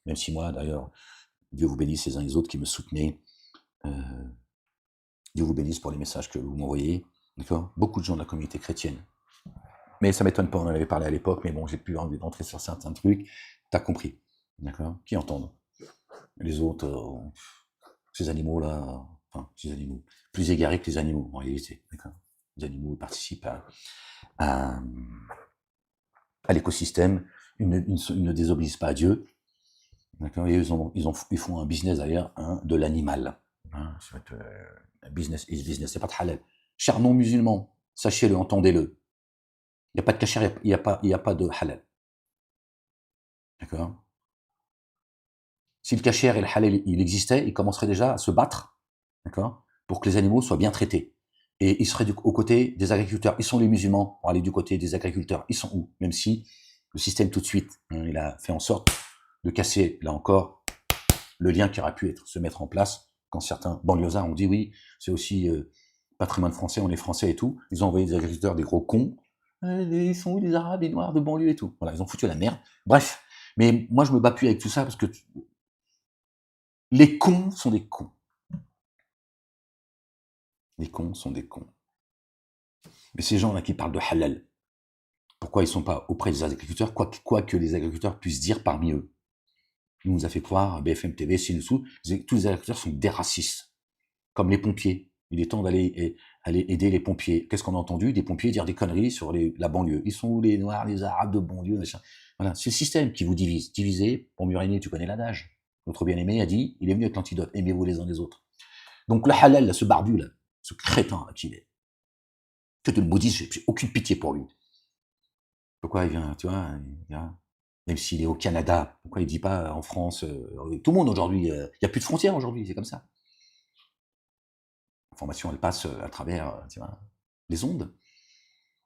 Même si moi, d'ailleurs, Dieu vous bénisse les uns et les autres qui me soutenez. Dieu vous bénisse pour les messages que vous m'envoyez. D'accord. Beaucoup de gens de la communauté chrétienne. Mais ça ne m'étonne pas, on en avait parlé à l'époque, mais bon, j'ai plus envie d'entrer sur certains trucs. T'as compris. D'accord. Qui entendent. Les autres, ces animaux-là, enfin, ces animaux, plus égarés que les animaux, en réalité. D'accord. Les animaux participent à l'écosystème, ils ne désobéissent pas à Dieu. D'accord. Et ils font un business d'ailleurs, hein, de l'animal. Hein, business is business, c'est pas de halal. Chers non-musulmans, sachez-le, entendez-le. Il n'y a pas de kasher, il n'y a pas de halal. D'accord. Si le kasher et le halal, il existait, ils commenceraient déjà à se battre, d'accord, pour que les animaux soient bien traités. Et ils seraient aux côtés des agriculteurs. Ils sont les musulmans pour aller du côté des agriculteurs. Ils sont où? Même si le système tout de suite, hein, il a fait en sorte de casser, là encore, le lien qui aurait pu se mettre en place quand certains banlieusards ont dit oui, c'est aussi patrimoine français, on est français et tout. Ils ont envoyé des agriculteurs, des gros cons. Ils sont où les Arabes, les Noirs de banlieue et tout. Voilà, ils ont foutu la merde. Bref, mais moi je me bats plus avec tout ça parce que les cons sont des cons. Les cons sont des cons. Mais ces gens-là qui parlent de halal, pourquoi ils ne sont pas auprès des agriculteurs, quoi que les agriculteurs puissent dire parmi eux? Il nous a fait croire, BFM TV, tous les agriculteurs sont des racistes, comme les pompiers. Il est temps d'aller aider les pompiers. Qu'est-ce qu'on a entendu? Des pompiers dire des conneries sur la banlieue. Ils sont où les Noirs, les Arabes de banlieue, machin. Voilà, c'est le système qui vous divise. Diviser, pour mieux régner, tu connais l'adage. Notre bien-aimé a dit, il est venu avec l'antidote, aimez-vous les uns les autres. Donc le halal, là, ce barbu, là, ce crétin là, qu'il est, que tu le maudisses, j'ai aucune pitié pour lui. Pourquoi il vient, tu vois, même s'il est au Canada, pourquoi il ne dit pas en France, tout le monde aujourd'hui, il n'y a plus de frontières aujourd'hui, c'est comme ça. L'information, elle passe à travers, tu vois, les ondes.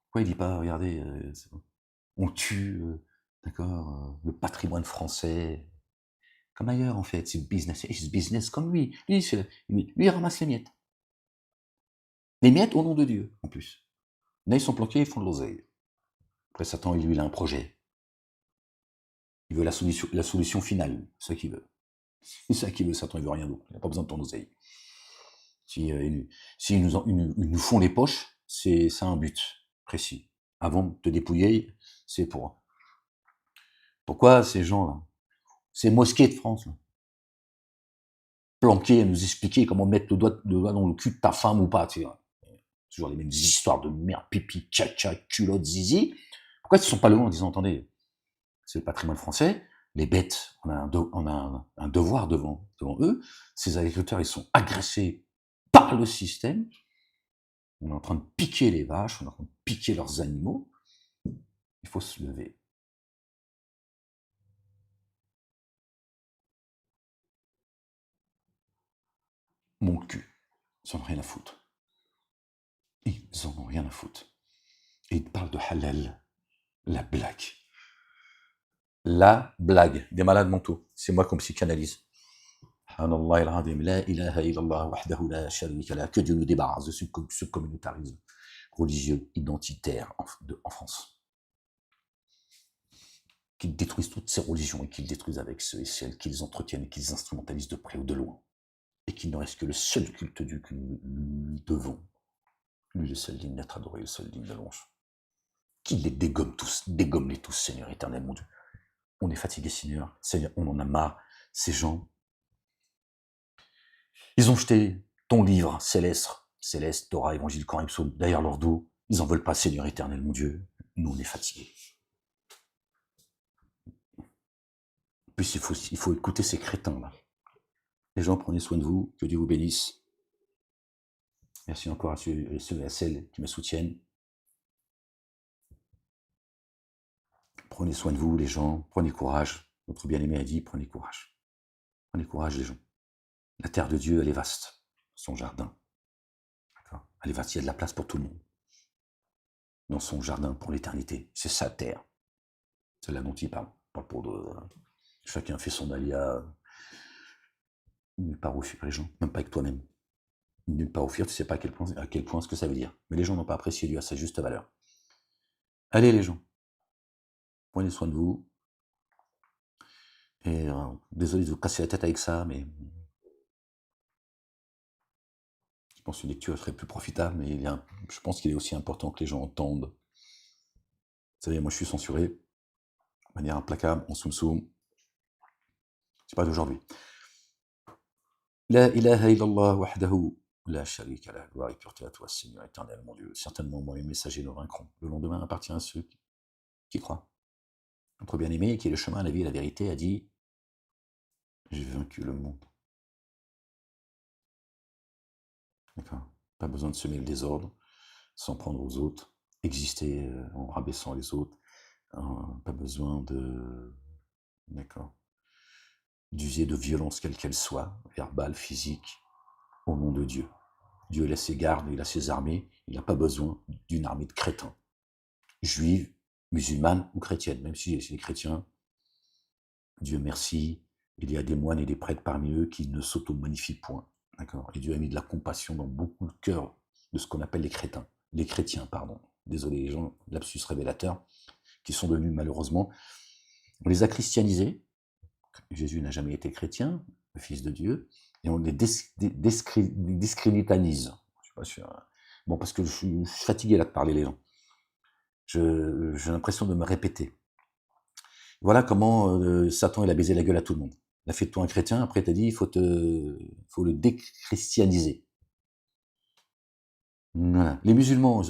Pourquoi il ne dit pas, regardez, on tue, d'accord, le patrimoine français, comme ailleurs en fait, c'est business comme lui. Lui, il ramasse les miettes. Les miettes au nom de Dieu, en plus. Là, ils sont planqués, ils font de l'oseille. Après, Satan, lui, il a un projet. Il veut la solution finale, c'est ça qu'il veut. C'est ça qu'il veut, Satan, il veut rien d'autre. Il n'a pas besoin de ton oseille. Si, ils nous font les poches, c'est un but précis. Avant de te dépouiller, c'est pour... Pourquoi ces gens-là, ces mosquées de France, là, planqués à nous expliquer comment mettre le doigt dans le cul de ta femme ou pas, tu sais, toujours les mêmes histoires de merde, pipi, tcha-tcha, culotte, zizi. Pourquoi ils ne sont pas loin en disant, attendez, c'est le patrimoine français, les bêtes, on a un devoir devant eux, ces agriculteurs, ils sont agressés par le système, on est en train de piquer les vaches, on est en train de piquer leurs animaux, il faut se lever. mon cul. Ils en ont rien à foutre. Ils en ont rien à foutre. Et ils parlent de halal, la blague. La blague des malades mentaux. C'est moi comme psychanalyse. Subhanallah al-azim, la ilaha illallah wahdahu la sharika lah. Que Dieu nous débarrasse de ce communautarisme religieux identitaire en France. Qu'ils détruisent toutes ces religions et qu'ils détruisent avec ceux et celles qu'ils entretiennent et qu'ils instrumentalisent de près ou de loin. Et qu'il ne reste que le seul culte Dieu que nous devons. Lui, le seul digne d'être adoré, le seul digne de louange. Qu'il les dégomme-les tous, Seigneur éternel, mon Dieu. On est fatigué, Seigneur. Seigneur, on en a marre. Ces gens, ils ont jeté ton livre Céleste, Torah, Évangile, Coran et Psaume, derrière leur dos. Ils n'en veulent pas, Seigneur éternel, mon Dieu. Nous, on est fatigués. En plus, il faut écouter ces crétins-là. Les gens, prenez soin de vous. Que Dieu vous bénisse. Merci encore à ceux et à celles qui me soutiennent. Prenez soin de vous, les gens. Prenez courage. Notre bien-aimé a dit, prenez courage. Prenez courage, les gens. La terre de Dieu, elle est vaste. Son jardin. D'accord ? Elle est vaste, il y a de la place pour tout le monde. Dans son jardin pour l'éternité. C'est sa terre. C'est là dont il parle. Pas pour de... Chacun fait son alia. Nulle part où fuir, les gens. Même pas avec toi-même. Nulle part où fuir, tu sais pas à quel point ce que ça veut dire. Mais les gens n'ont pas apprécié Dieu à sa juste valeur. Allez, les gens. Prenez soin de vous. Et désolé de vous casser la tête avec ça, mais je pense qu'une lecture serait plus profitable, mais je pense qu'il est aussi important que les gens entendent. Vous savez, moi je suis censuré, de manière implacable, en soum-soum. C'est pas d'aujourd'hui. La ilaha illallah wahdahu la sharika lah. Gloire et pureté à toi, Seigneur éternel, mon Dieu. Certainement, moi, les messagers nous vaincront. Le lendemain appartient à ceux qui croient. Notre bien-aimé, qui est le chemin, la vie et la vérité, a dit « J'ai vaincu le monde ». D'accord ? Pas besoin de semer le désordre, s'en prendre aux autres, exister en rabaissant les autres. Pas besoin d'user de violence quelle qu'elle soit, verbale, physique, au nom de Dieu. Dieu il a ses gardes, il a ses armées, il n'a pas besoin d'une armée de crétins, juives, musulmanes ou chrétiennes, même si c'est les chrétiens, Dieu merci, il y a des moines et des prêtres parmi eux qui ne s'auto-magnifient point. D'accord ? Et Dieu a mis de la compassion dans beaucoup de cœurs de ce qu'on appelle les chrétiens, pardon. Désolé les gens, lapsus révélateur, qui sont devenus malheureusement, on les a christianisés. Jésus n'a jamais été chrétien, le Fils de Dieu, et on les discréditanise. Bon, parce que je suis fatigué là de parler les gens. J'ai l'impression de me répéter. Voilà comment Satan il a baisé la gueule à tout le monde. Il a fait de toi un chrétien, après il t'a dit il faut le déchristianiser. Voilà. Les musulmans,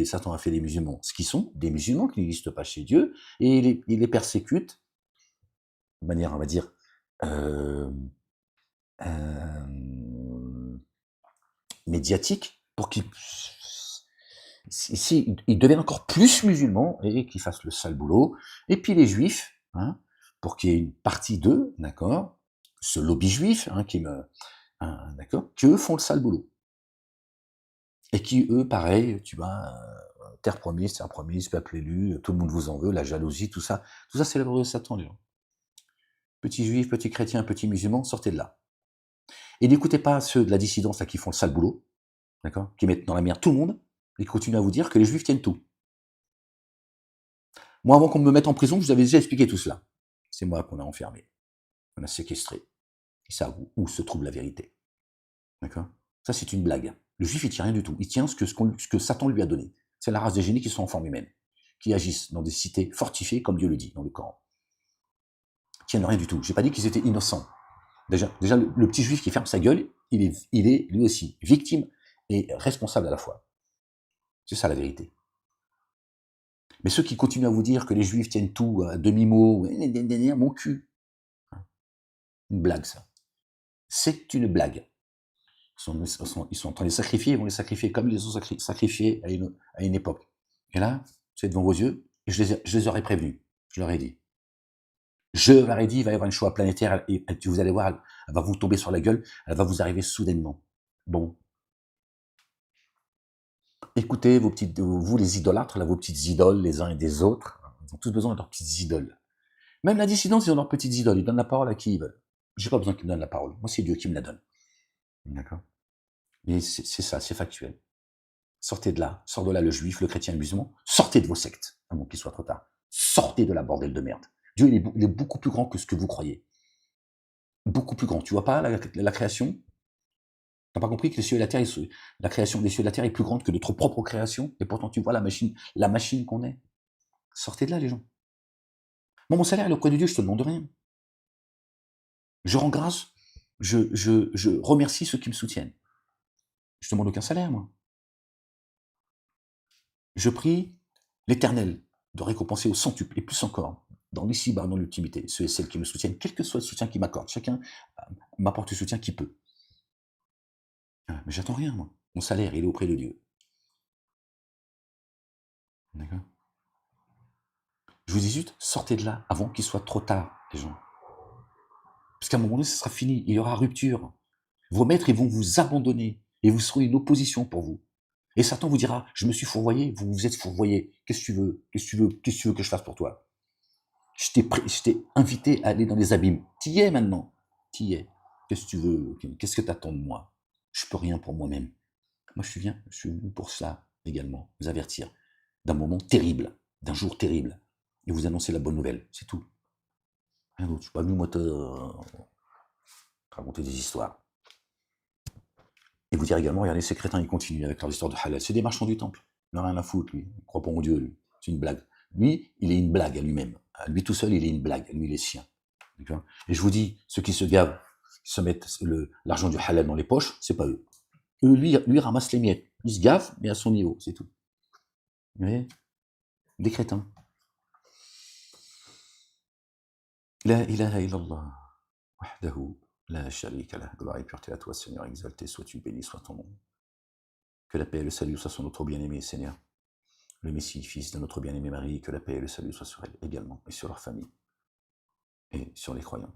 Satan a fait des musulmans, ce qui sont des musulmans qui n'existent pas chez Dieu, et il les persécute de manière, on va dire, médiatique, pour qu'ils deviennent encore plus musulmans et qu'ils fassent le sale boulot. Et puis les juifs, hein, pour qu'il y ait une partie d'eux, d'accord, ce lobby juif, hein, d'accord, qui eux font le sale boulot. Et qui eux, pareil, tu vois, terre promise, peuple élu, tout le monde vous en veut, la jalousie, tout ça c'est l'œuvre de Satan, les gens. Petits juifs, petits chrétiens, petits musulmans, sortez de là. Et n'écoutez pas ceux de la dissidence là, qui font le sale boulot, d'accord, qui mettent dans la merde tout le monde, et qui continuent à vous dire que les juifs tiennent tout. Moi, avant qu'on me mette en prison, je vous avais déjà expliqué tout cela. C'est moi qu'on a enfermé, qu'on a séquestré. Ils savent où se trouve la vérité. D'accord ? Ça, c'est une blague. Le juif, il tient rien du tout. Il tient ce que Satan lui a donné. C'est la race des génies qui sont en forme humaine, qui agissent dans des cités fortifiées, comme Dieu le dit dans le Coran. Ils tiennent rien du tout. J'ai pas dit qu'ils étaient innocents. Déjà le petit juif qui ferme sa gueule, il est lui aussi victime et responsable à la fois. C'est ça la vérité. Mais ceux qui continuent à vous dire que les juifs tiennent tout à demi-mot, mon cul. Une blague, ça. C'est une blague. Ils sont en train de les sacrifier, ils vont les sacrifier comme ils les ont sacrifiés à une époque. Et là, c'est devant vos yeux, et je les aurais prévenus. Je leur ai dit. Je leur ai dit, il va y avoir une Shoah planétaire, et vous allez voir, elle va vous tomber sur la gueule, elle va vous arriver soudainement. Bon. Écoutez vous les idolâtres, là, vos petites idoles les uns et des autres. Ils ont tous besoin de leurs petites idoles. Même la dissidence, ils ont leurs petites idoles. Ils donnent la parole à qui ils veulent. J'ai pas besoin qu'ils me donnent la parole. Moi, c'est Dieu qui me la donne. D'accord. Mais c'est ça, c'est factuel. Sortez de là. Sors de là le juif, le chrétien, le musulman. Sortez de vos sectes, avant qu'il soit trop tard. Sortez de la bordel de merde. Dieu, il est beaucoup plus grand que ce que vous croyez. Beaucoup plus grand. Tu vois pas la création? T'as pas compris que les cieux et la terre, la création des cieux et de la terre est plus grande que notre propre création? Et pourtant, tu vois la machine qu'on est. Sortez de là, les gens. Moi, mon salaire est auprès de Dieu, je te demande rien. Je rends grâce, je remercie ceux qui me soutiennent. Je ne demande aucun salaire, moi. Je prie l'Éternel de récompenser au centuple, et plus encore, dans l'ici-bas, dans l'ultimité, ceux et celles qui me soutiennent, quel que soit le soutien qu'ils m'accordent. Chacun m'apporte le soutien qu'il peut. Mais j'attends rien, moi. Mon salaire, il est auprès de Dieu. D'accord? Je vous dis juste, sortez de là avant qu'il soit trop tard, les gens. Parce qu'à un moment donné, ce sera fini. Il y aura rupture. Vos maîtres, ils vont vous abandonner. Et vous serez une opposition pour vous. Et Satan vous dira, je me suis fourvoyé, vous vous êtes fourvoyé. Qu'est-ce que tu veux? Qu'est-ce que tu veux que je fasse pour toi? Je t'ai invité à aller dans les abîmes. T'y es maintenant. T'y es. Qu'est-ce que tu veux? Qu'est-ce que t'attends de moi? Je peux rien pour moi-même. Moi, je suis venu pour ça également. Vous avertir d'un moment terrible, d'un jour terrible. Et vous annoncer la bonne nouvelle. C'est tout. Rien d'autre. Je suis pas venu, moi, te raconter des histoires. Et vous dire également, regardez, ces crétins, ils continuent avec leur histoire de halal. C'est des marchands du temple. Il n'a rien à foutre, lui. Il ne croit pas en Dieu, lui. C'est une blague. Lui, il est une blague à lui-même. À lui tout seul, il est une blague. Lui, il est sien. Et je vous dis, ceux qui se gavent, qui se mettent l'argent du halal dans les poches, c'est pas eux. Eux, lui ramasse les miettes. Il se gave, mais à son niveau, c'est tout. Vous voyez? Des crétins. La ilaha illallah. Wahdahu. La sharika lah. Gloire et pureté à toi, Seigneur, exalté sois-tu, béni soit ton nom. Que la paix et le salut soient sur notre bien-aimé, Seigneur. Le Messie, fils de notre bien-aimée Marie, que la paix et le salut soient sur elle également, et sur leur famille, et sur les croyants.